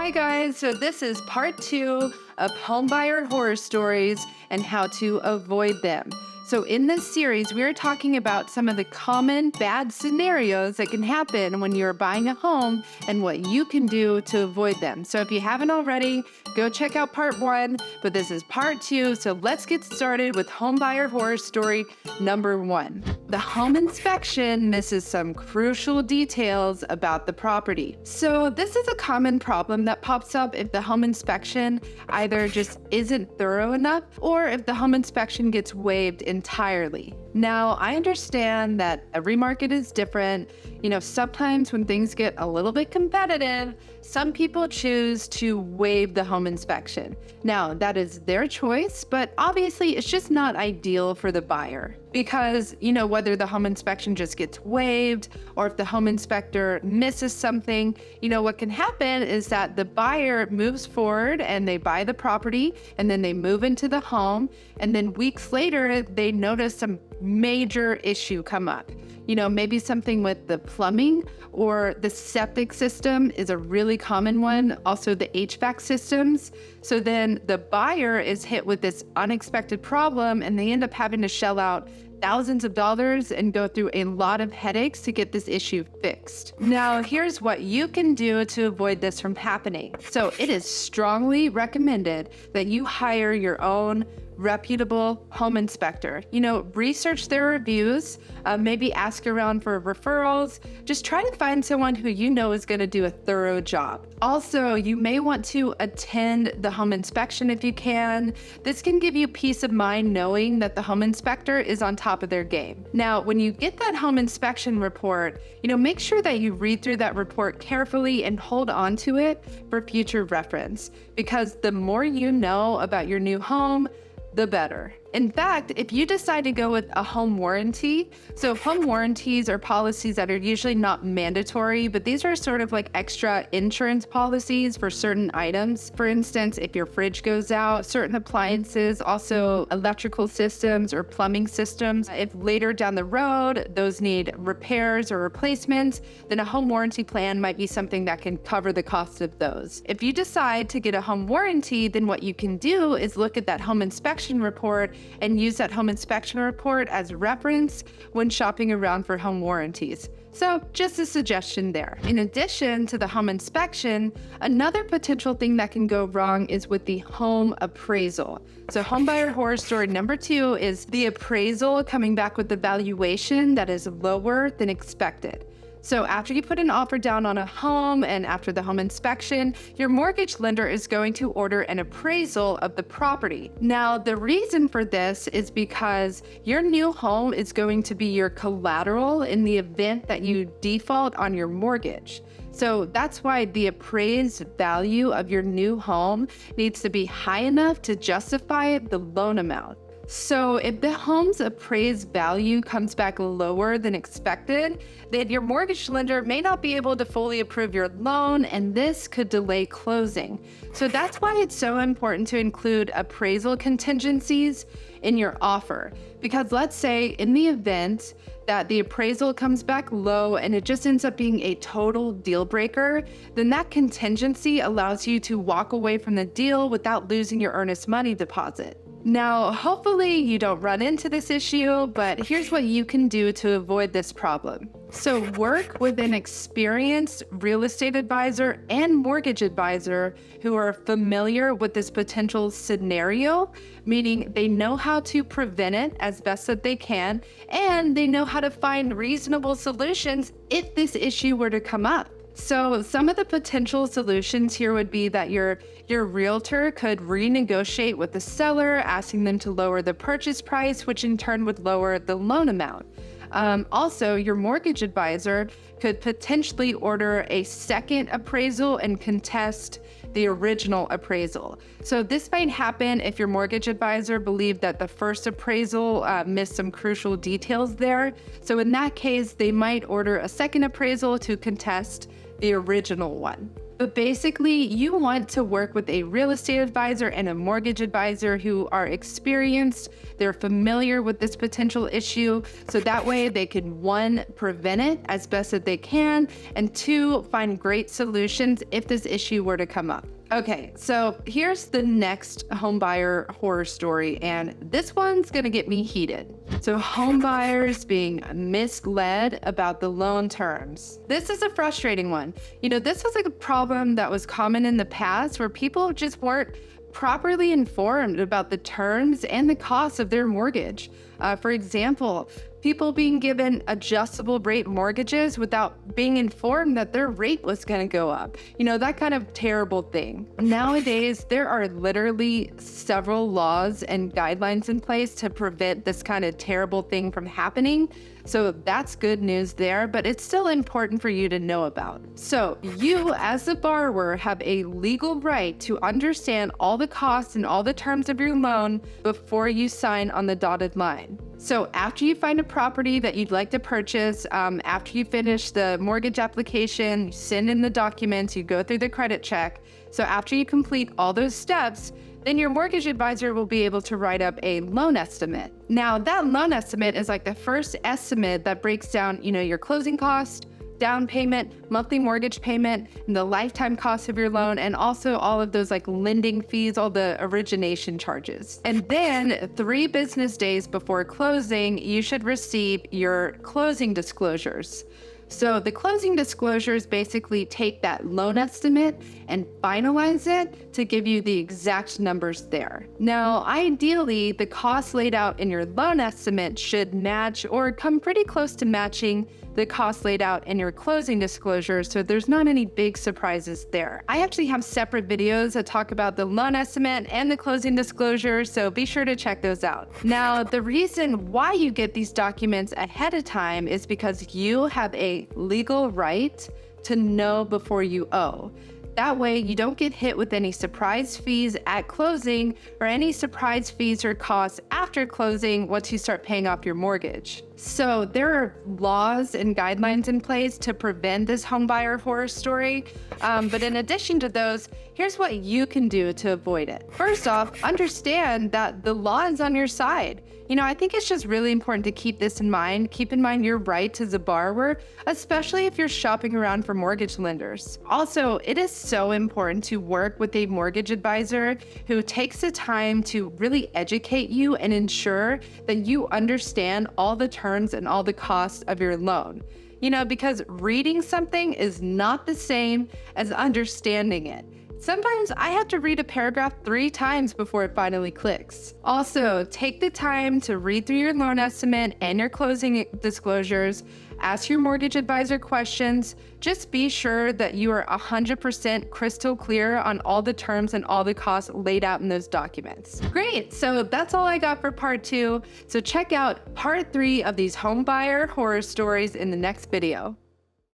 Hi guys, so this is part 2 of homebuyer horror stories and how to avoid them. So in this series, we are talking about some of the common bad scenarios that can happen when you're buying a home and what you can do to avoid them. So if you haven't already, go check out part 1, but this is part 2. So let's get started with homebuyer horror story number 1. The home inspection misses some crucial details about the property. So this is a common problem that pops up if the home inspection either just isn't thorough enough or if the home inspection gets waived entirely. Now, I understand that every market is different. Sometimes when things get a little bit competitive, some people choose to waive the home inspection. Now, that is their choice, but obviously it's just not ideal for the buyer because, whether the home inspection just gets waived or if the home inspector misses something, what can happen is that the buyer moves forward and they buy the property and then they move into the home, and then weeks later, they notice some major issue come up. Maybe something with the plumbing or the septic system is a really common one. Also the HVAC systems. So then the buyer is hit with this unexpected problem and they end up having to shell out thousands of dollars and go through a lot of headaches to get this issue fixed. Now, here's what you can do to avoid this from happening. So it is strongly recommended that you hire your own reputable home inspector. Research their reviews, maybe ask around for referrals. Just try to find someone who is going to do a thorough job. Also, you may want to attend the home inspection if you can. This can give you peace of mind knowing that the home inspector is on top of their game. Now, when you get that home inspection report, make sure that you read through that report carefully and hold on to it for future reference, because the more you know about your new home, the better. In fact, if you decide to go with a home warranty, so home warranties are policies that are usually not mandatory, but these are sort of like extra insurance policies for certain items. For instance, if your fridge goes out, certain appliances, also electrical systems or plumbing systems, if later down the road those need repairs or replacements, then a home warranty plan might be something that can cover the cost of those. If you decide to get a home warranty, then what you can do is look at that home inspection report and use that home inspection report as reference when shopping around for home warranties. So just a suggestion there. In addition to the home inspection, another potential thing that can go wrong is with the home appraisal. So homebuyer horror story number 2 is the appraisal coming back with the valuation that is lower than expected. So after you put an offer down on a home and after the home inspection, your mortgage lender is going to order an appraisal of the property. Now, the reason for this is because your new home is going to be your collateral in the event that you default on your mortgage. So that's why the appraised value of your new home needs to be high enough to justify the loan amount. So if the home's appraised value comes back lower than expected, then your mortgage lender may not be able to fully approve your loan, and this could delay closing. So that's why it's so important to include appraisal contingencies in your offer. Because let's say in the event that the appraisal comes back low and it just ends up being a total deal breaker, then that contingency allows you to walk away from the deal without losing your earnest money deposit. Now, hopefully you don't run into this issue, but here's what you can do to avoid this problem. So work with an experienced real estate advisor and mortgage advisor who are familiar with this potential scenario, meaning they know how to prevent it as best that they can, and they know how to find reasonable solutions if this issue were to come up. So some of the potential solutions here would be that your realtor could renegotiate with the seller, asking them to lower the purchase price, which in turn would lower the loan amount. Also, your mortgage advisor could potentially order a second appraisal and contest the original appraisal. So this might happen if your mortgage advisor believed that the first appraisal missed some crucial details there. So in that case, they might order a second appraisal to contest the original one. But basically, you want to work with a real estate advisor and a mortgage advisor who are experienced, they're familiar with this potential issue, so that way they can, one, prevent it as best as they can, and two, find great solutions if this issue were to come up. Okay, so here's the next homebuyer horror story, and this one's gonna get me heated. So homebuyers being misled about the loan terms. This is a frustrating one. This was like a problem that was common in the past where people just weren't properly informed about the terms and the costs of their mortgage. For example, people being given adjustable rate mortgages without being informed that their rate was going to go up. That kind of terrible thing. Nowadays, there are literally several laws and guidelines in place to prevent this kind of terrible thing from happening. So that's good news there, but it's still important for you to know about. So you, as the borrower, have a legal right to understand all the costs and all the terms of your loan before you sign on the dotted line. So after you find a property that you'd like to purchase, after you finish the mortgage application, you send in the documents, you go through the credit check. So after you complete all those steps, then your mortgage advisor will be able to write up a loan estimate. Now, that loan estimate is like the first estimate that breaks down, your closing cost, down payment, monthly mortgage payment, and the lifetime cost of your loan, and also all of those like lending fees, all the origination charges. And then 3 business days before closing, you should receive your closing disclosures. So the closing disclosures basically take that loan estimate and finalize it to give you the exact numbers there. Now, ideally, the costs laid out in your loan estimate should match or come pretty close to matching the costs laid out in your closing disclosures, so there's not any big surprises there. I actually have separate videos that talk about the loan estimate and the closing disclosures, so be sure to check those out. Now, the reason why you get these documents ahead of time is because you have a legal right to know before you owe. That way, you don't get hit with any surprise fees at closing or any surprise fees or costs after closing once you start paying off your mortgage. So there are laws and guidelines in place to prevent this homebuyer horror story. But in addition to those, here's what you can do to avoid it. First off, understand that the law is on your side. I think it's just really important to keep this in mind. Keep in mind your rights as a borrower, especially if you're shopping around for mortgage lenders. Also, it is so important to work with a mortgage advisor who takes the time to really educate you and ensure that you understand all the terms and all the costs of your loan. Because reading something is not the same as understanding it. Sometimes I have to read a paragraph 3 times before it finally clicks. Also, take the time to read through your loan estimate and your closing disclosures. Ask your mortgage advisor questions. Just be sure that you are 100% crystal clear on all the terms and all the costs laid out in those documents. Great, so that's all I got for part 2. So check out part 3 of these homebuyer horror stories in the next video.